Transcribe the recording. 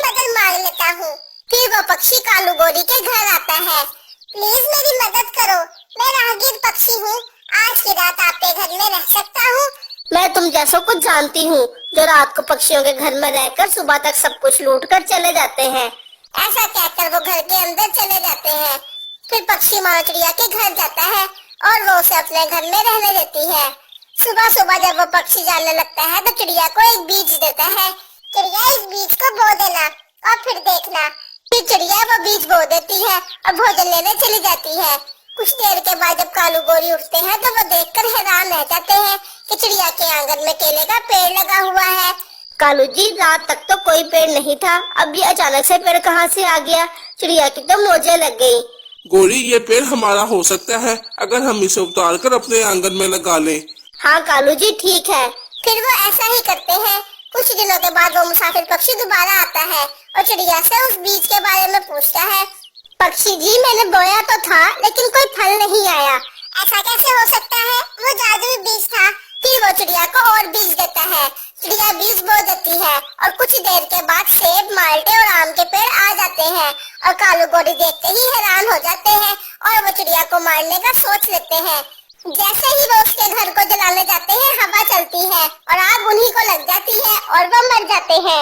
मदद मांग लेता हूँ। फिर वो पक्षी कालू गोरी के घर आता है। प्लीज मेरी मदद करो, मैं राहगीर पक्षी हूँ, आज की रात आपके घर में रह सकता हूँ? मैं तुम जैसों को जानती हूँ जो रात को पक्षियों के घर में रहकर सुबह तक सब कुछ लूट कर चले जाते हैं। ऐसा कहकर वो घर के अंदर चले जाते हैं। फिर पक्षी मानो चिड़िया के घर जाता है और वो उसे अपने घर में रहने देती है। सुबह सुबह जब वो पक्षी जानने लगता है तो चिड़िया को एक बीज देता है। चिड़िया, इस बीज को बो देना और फिर देखना। फिर चिड़िया वो बीज बो देती है और भोजन लेने चली जाती है। कुछ देर के बाद जब कालू गोरी उठते हैं तो वो देखकर हैरान रह जाते हैं कि चिड़िया के आंगन में केले का पेड़ लगा हुआ है। कालू जी, रात तक तो कोई पेड़ नहीं था, अब ये अचानक से पेड़ कहाँ से आ गया? चिड़िया की तो मौजें लग गई। गोरी, ये पेड़ हमारा हो सकता है अगर हम इसे उतार कर अपने आंगन में लगा लें। हाँ कालू जी, ठीक है। फिर वो ऐसा ही करते हैं। कुछ दिनों के बाद वो मुसाफिर पक्षी दोबारा आता है और चिड़िया से उस बीज के बारे में पूछता है। पक्षी जी, मैंने बोया तो था लेकिन कोई फल नहीं आया। ऐसा कैसे हो सकता है? वो जादुई बीज था। फिर वो चिड़िया को और बीज देता है। चिड़िया बीज बो देती है और कुछ देर के बाद सेब, माल्टे और आम के पेड़ आ जाते हैं और कालू गोरी देखते ही हैरान हो जाते हैं और वो चिड़िया को मारने का सोच लेते हैं। जैसे ही वो उसके घर को जलाने जाते हैं, हवा चलती है और आग उन्हीं को लग जाती है और वो मर जाते हैं।